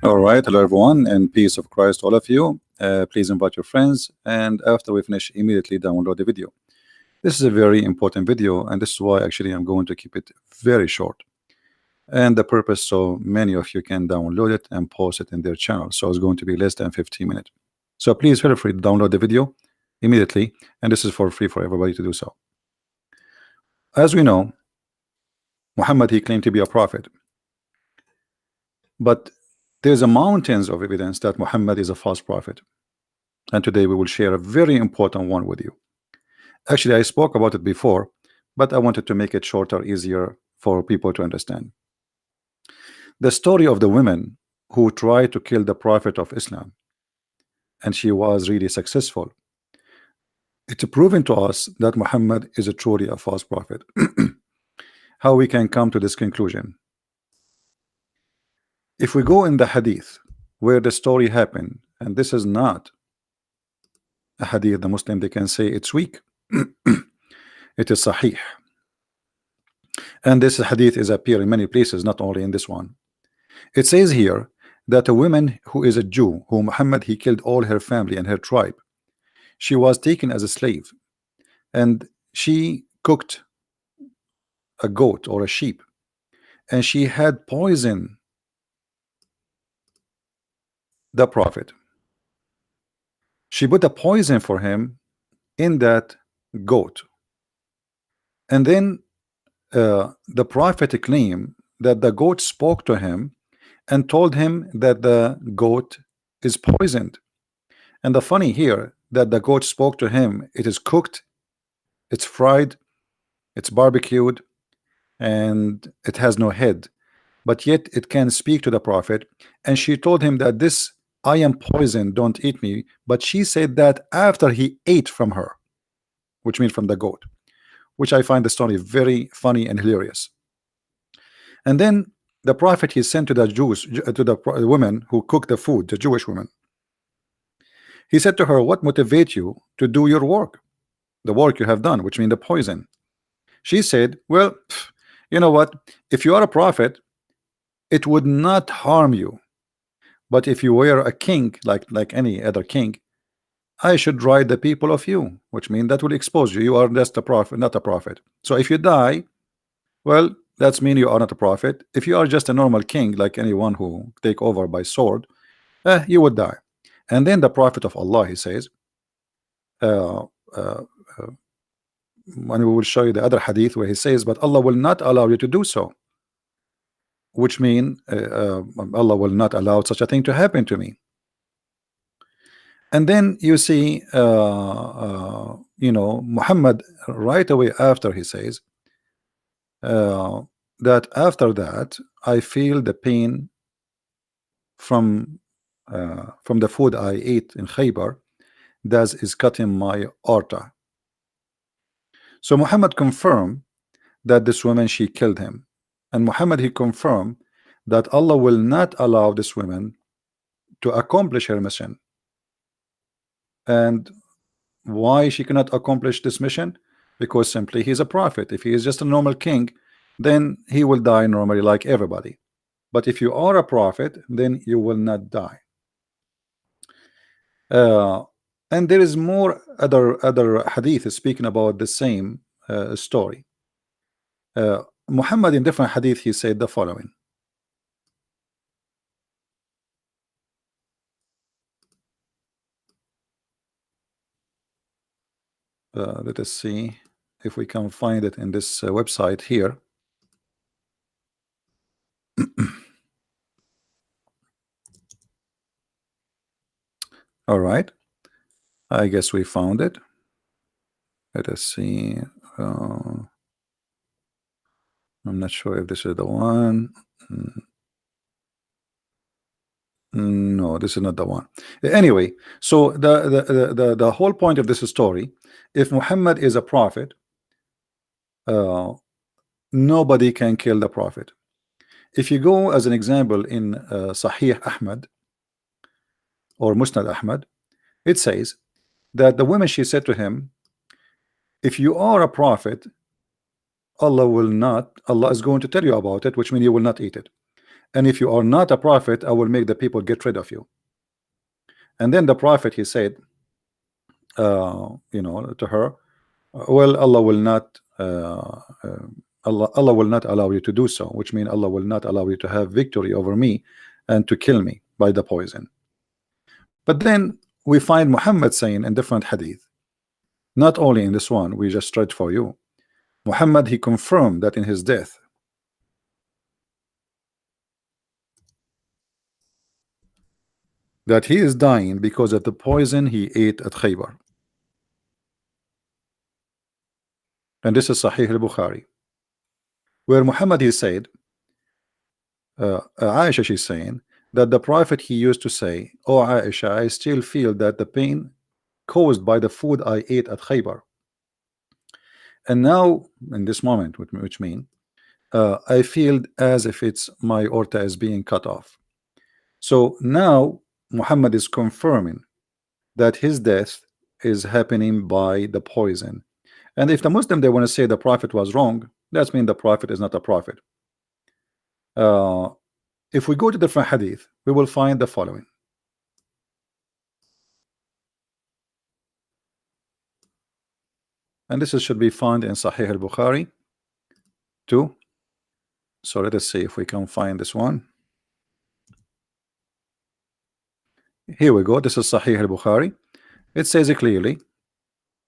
All right, hello everyone, and peace of Christ to all of you. Please invite your friends, and after we finish, immediately download the video. This is a very important video, and this is why actually I'm going to keep it very short. And the purpose so many of you can download it and post it in their channel. So it's going to be less than 15 minutes. So please feel free to download the video immediately, and this is for free for everybody to do so. As we know, Muhammad, he claimed to be a prophet, but there's a mountains of evidence that Muhammad is a false prophet, and today we will share a very important one with you. Actually, I spoke about it before, but I wanted to make it shorter, easier for people to understand. The story of the women who tried to kill the prophet of Islam, and she was really successful. It's proven to us that Muhammad is truly a false prophet. How we can come to this conclusion? If we go in the hadith where the story happened, and this is not a hadith, the Muslim, they can say it's weak. It is sahih, and this hadith is appear in many places, not only in this one. It says here that a woman who is a Jew, who Muhammad he killed all her family and her tribe, she was taken as a slave, and she cooked a goat or a sheep, and she had poison the prophet. She put a poison for him in that goat, and then the prophet claimed that the goat spoke to him and told him that the goat is poisoned. And the funny here, that the goat spoke to him, it is cooked, it's fried, it's barbecued, and it has no head, but yet it can speak to the prophet. And she told him that this, I am poisoned, don't eat me. But she said that after he ate from her, which means from the goat, which I find the story very funny and hilarious. And then the prophet he sent to the Jews, to the women who cooked the food, the Jewish women. He said to her, what motivates you to do your work, the work you have done, which means the poison? She said, well, you know what, if you are a prophet, it would not harm you, but if you were a king, like any other king, I should write the people of you, which means that will expose you. You are just a prophet, not a prophet. So if you die, well, that's mean you are not a prophet. If you are just a normal king, like anyone who take over by sword, you would die. And then the prophet of Allah, he says, and we will show you the other hadith where he says, but Allah will not allow you to do so, which mean Allah will not allow such a thing to happen to me. And then you see, you know, Muhammad right away after he says that after that I feel the pain from the food I ate in Khaybar, that is cutting my aorta. So Muhammad confirmed that this woman, she killed him, and Muhammad he confirmed that Allah will not allow this woman to accomplish her mission. And why she cannot accomplish this mission? Because simply he's a prophet. If he is just a normal king, then he will die normally like everybody. But if you are a prophet, then you will not die. And there is more other hadith speaking about the same story. Muhammad in different hadith he said the following. Let us see if we can find it in this website here. All right, I guess we found it. Let us see. I'm not sure if this is the one. No, this is not the one. Anyway, so the whole point of this story, if Muhammad is a prophet, nobody can kill the prophet. If you go as an example in Sahih Ahmad or Musnad Ahmad, it says that the woman, she said to him, if you are a prophet, Allah is going to tell you about it, which means you will not eat it. and if you are not a prophet, I will make the people get rid of you. And then the prophet, he said, you know, to her, well, Allah will not Allah will not allow you to do so, which means Allah will not allow you to have victory over me and to kill me by the poison. But then we find Muhammad saying in different hadith, not only in this one we just read for you, Muhammad, he confirmed that in his death, that he is dying because of the poison he ate at Khaybar. And this is Sahih al-Bukhari, where Muhammad, he said, Aisha, she's saying that the prophet, he used to say, oh Aisha, I still feel that the pain caused by the food I ate at Khaybar. And now in this moment, which mean I feel as if it's my aorta is being cut off. So now Muhammad is confirming that his death is happening by the poison. And if the Muslim, they want to say the prophet was wrong, that means the prophet is not a prophet. If we go to different hadith, we will find the following. And this should be found in Sahih al-Bukhari too. So let us see if we can find this one. Here we go. This is Sahih al-Bukhari. It says it clearly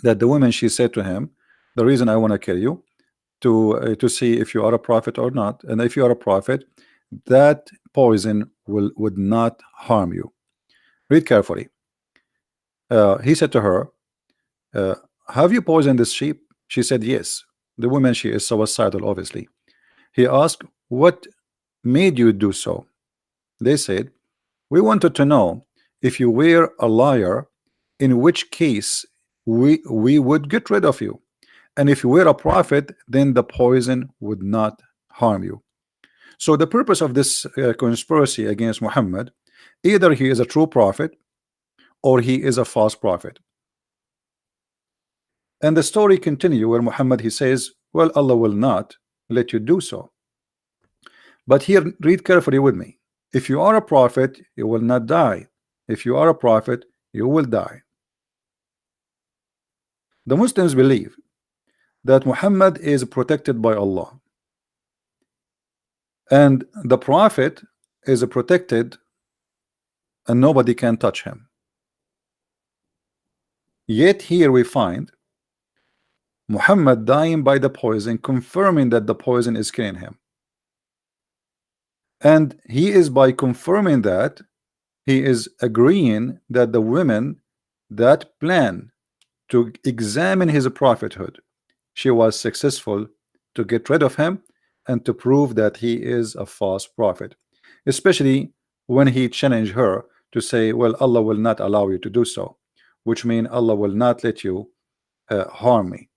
that the woman, she said to him, the reason I want to kill you to see if you are a prophet or not, and if you are a prophet, that poison would not harm you. Read carefully. He said to her, have you poisoned this sheep? She said yes. The woman, she is suicidal, obviously. He asked, what made you do so? They said, we wanted to know if you were a liar, in which case we would get rid of you, and if you were a prophet, then the poison would not harm you. So the purpose of this conspiracy against Muhammad, either he is a true prophet or he is a false prophet. And the story continue where Muhammad, he says, well, Allah will not let you do so. But here, read carefully with me. If you are a prophet, you will not die. If you are a prophet, you will die. The Muslims believe that Muhammad is protected by Allah, and the prophet is protected and nobody can touch him. Yet here we find Muhammad dying by the poison, confirming that the poison is killing him. And he is, by confirming that, he is agreeing that the women that plan to examine his prophethood, she was successful to get rid of him and to prove that he is a false prophet, especially when he challenged her to say, well, Allah will not allow you to do so, which means Allah will not let you harm me.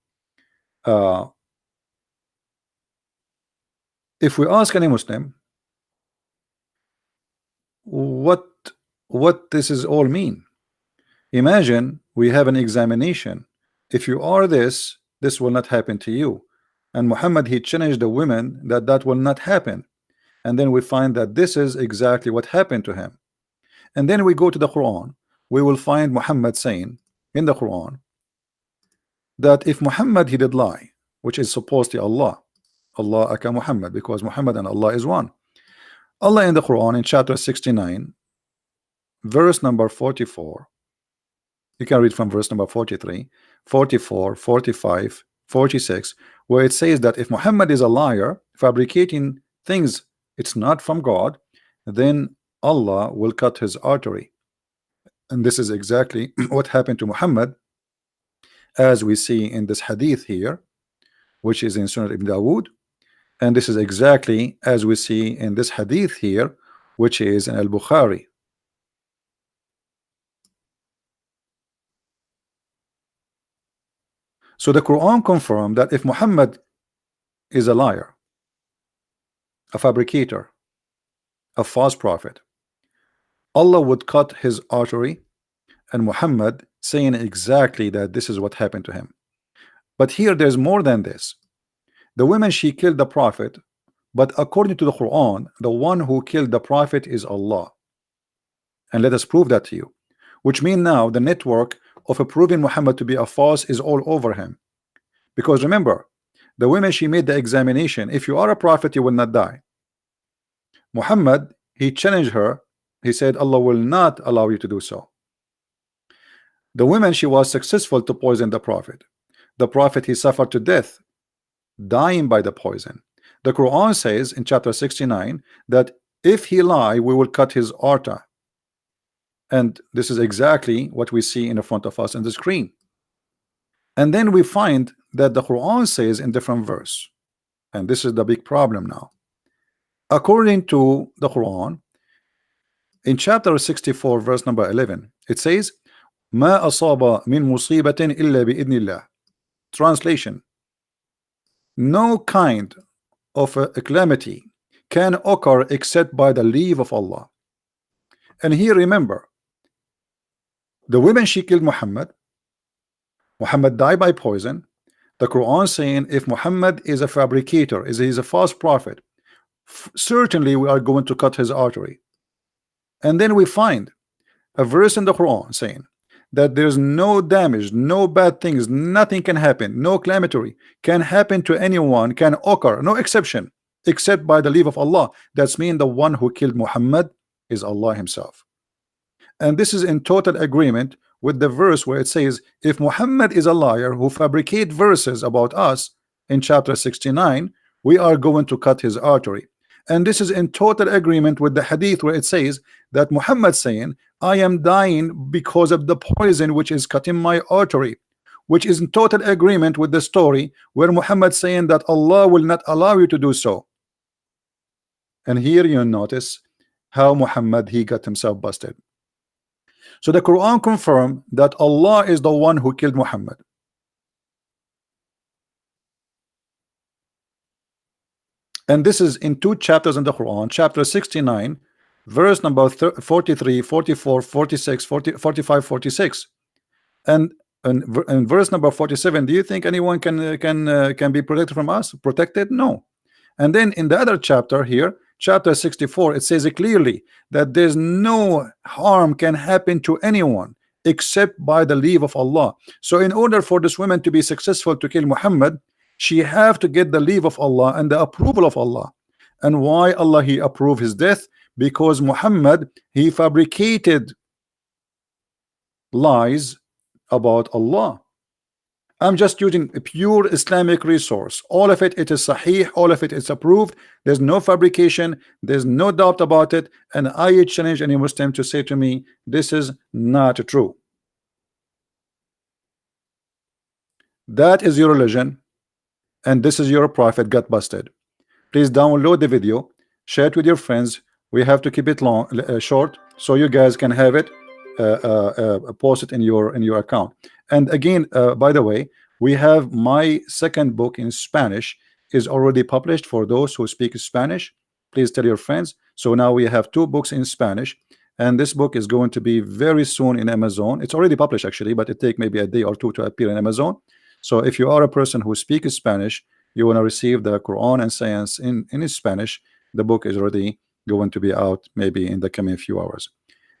If we ask any Muslim what this is all mean, imagine we have an examination. If you are this will not happen to you. And Muhammad, he challenged the women that will not happen. And then we find that this is exactly what happened to him. And then we go to the Quran, we will find Muhammad saying in the Quran that if Muhammad, he did lie, which is supposed to Allah aka Muhammad, because Muhammad and Allah is one. Allah in the Quran in chapter 69 verse number 44, you can read from verse number 43, 44, 45, 46, where it says that if Muhammad is a liar, fabricating things it's not from God, then Allah will cut his artery. And this is exactly what happened to Muhammad, as we see in this hadith here, which is in Sunan Ibn Dawood. And this is exactly as we see in this hadith here, which is in Al-Bukhari. So the Quran confirmed that if Muhammad is a liar, a fabricator, a false prophet, Allah would cut his artery, and Muhammad saying exactly that this is what happened to him. But here there's more than this. The woman, she killed the prophet But according to the Quran, the one who killed the prophet is Allah. And let us prove that to you. Which means now the network of proving Muhammad to be a false is all over him. Because remember, the women, she made the examination. If you are a prophet, you will not die. Muhammad, he challenged her. He said, Allah will not allow you to do so. The woman, she was successful to poison the prophet. The prophet, he suffered to death, dying by the poison. The Quran says in chapter 69 that if he lie, we will cut his aorta. And this is exactly what we see in the front of us on the screen. And then we find that the Quran says in different verse, and this is the big problem now. According to the Quran, in chapter 64 verse number 11, it says, ما أصاب من مصيبة إلا بإذن الله. Translation: no kind of a calamity can occur except by the leave of Allah. And here remember, the women, she killed Muhammad. Muhammad died by poison. The Quran saying if Muhammad is a fabricator, he's a false prophet, certainly we are going to cut his artery. And then we find a verse in the Quran saying that there's no damage, no bad things, nothing can happen, no calamity can happen to anyone, can occur, no exception, except by the leave of Allah. That's mean the one who killed Muhammad is Allah himself. And this is in total agreement with the verse where it says if Muhammad is a liar who fabricate verses about us in chapter 69, we are going to cut his artery. And this is in total agreement with the hadith where it says that Muhammad saying I am dying because of the poison which is cutting my artery, which is in total agreement with the story where Muhammad saying that Allah will not allow you to do so. And here you notice how Muhammad, he got himself busted. So the Quran confirmed that Allah is the one who killed Muhammad. And this is in two chapters in the Quran, chapter 69 verse number 43, 44, 46, 40, 45, 46. And in verse number 47, do you think anyone can be protected from us? Protected? No. And then in the other chapter here, chapter 64, it says clearly that there's no harm can happen to anyone except by the leave of Allah. So in order for this woman to be successful to kill Muhammad, she have to get the leave of Allah and the approval of Allah. And why Allah he approved his death? Because Muhammad, he fabricated lies about Allah. I'm just using a pure Islamic resource. All of it is sahih, all of it is approved. There's no fabrication, there's no doubt about it. And I challenge any Muslim to say to me, this is not true. That is your religion, and this is your prophet got busted. Please download the video, share it with your friends. We have to keep it long, short, so you guys can have it, post it in your account. And again, by the way, we have my second book in Spanish is already published for those who speak Spanish. Please tell your friends. So now we have two books in Spanish, and this book is going to be very soon in Amazon. It's already published actually, but it take maybe a day or two to appear in Amazon. So if you are a person who speaks Spanish, you want to receive the Quran and Science in Spanish, the book is already going to be out maybe in the coming few hours.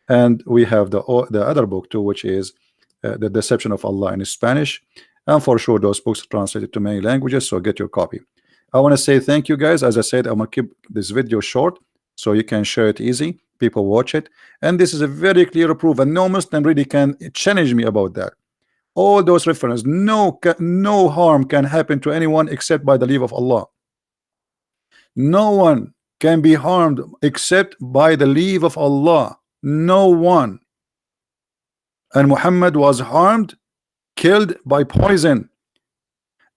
And we have the other book too, which is The Deception of Allah in Spanish, and for sure those books are translated to many languages, so get your copy. I want to say thank you guys. As I said, I'm gonna keep this video short so you can share it easy, people watch it, and this is a very clear proof, and no Muslim really can challenge me about that. All those references, no harm can happen to anyone except by the leave of Allah. No one can be harmed except by the leave of Allah. No one. And Muhammad was harmed, killed by poison.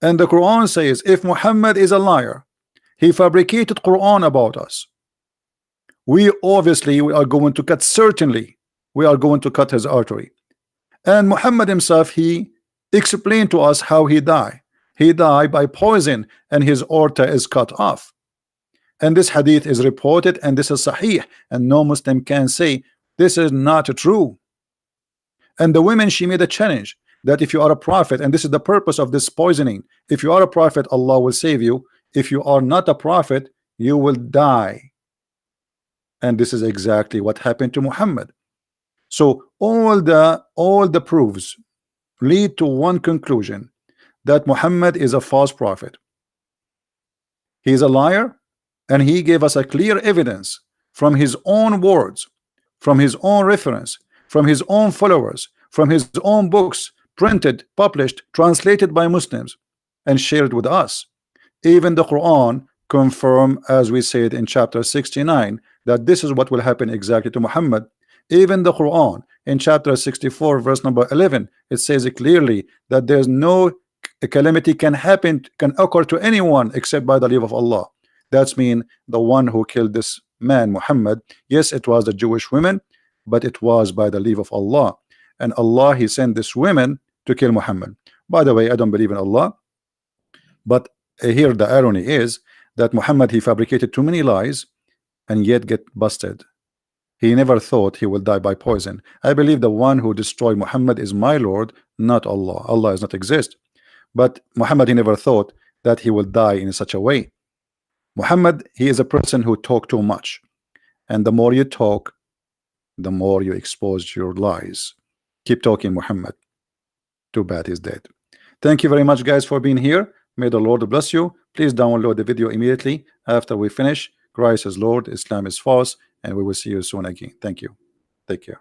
And the Quran says if Muhammad is a liar, he fabricated Quran about us, we are going to cut, certainly we are going to cut his artery. And Muhammad himself, he explained to us how he died. He died by poison and his aorta is cut off. And this hadith is reported, and this is sahih, and no Muslim can say this is not true. And the women, she made a challenge that if you are a prophet, and this is the purpose of this poisoning, if you are a prophet, Allah will save you. If you are not a prophet, you will die. And this is exactly what happened to Muhammad. So all the proofs lead to one conclusion, that Muhammad is a false prophet. He is a liar, and he gave us a clear evidence from his own words, from his own reference, from his own followers, from his own books, printed, published, translated by Muslims, and shared with us. Even the Quran confirm, as we said in chapter 69, that this is what will happen exactly to Muhammad. Even the Quran in chapter 64 verse number 11, it says it clearly that there's no calamity can occur to anyone except by the leave of Allah. That's mean the one who killed this man Muhammad, yes, it was the Jewish women, but it was by the leave of Allah. And Allah, he sent this women to kill Muhammad. By the way, I don't believe in Allah, but here the irony is that Muhammad, he fabricated too many lies and yet get busted. He never thought he will die by poison. I believe the one who destroyed Muhammad is my Lord, not Allah. Allah does not exist. But Muhammad, he never thought that he will die in such a way. Muhammad, he is a person who talk too much, and the more you talk, the more you expose your lies. Keep talking, Muhammad. Too bad he's dead. Thank you very much, guys, for being here. May the Lord bless you. Please download the video immediately after we finish. Christ is Lord, Islam is false, and we will see you soon again. Thank you. Take care.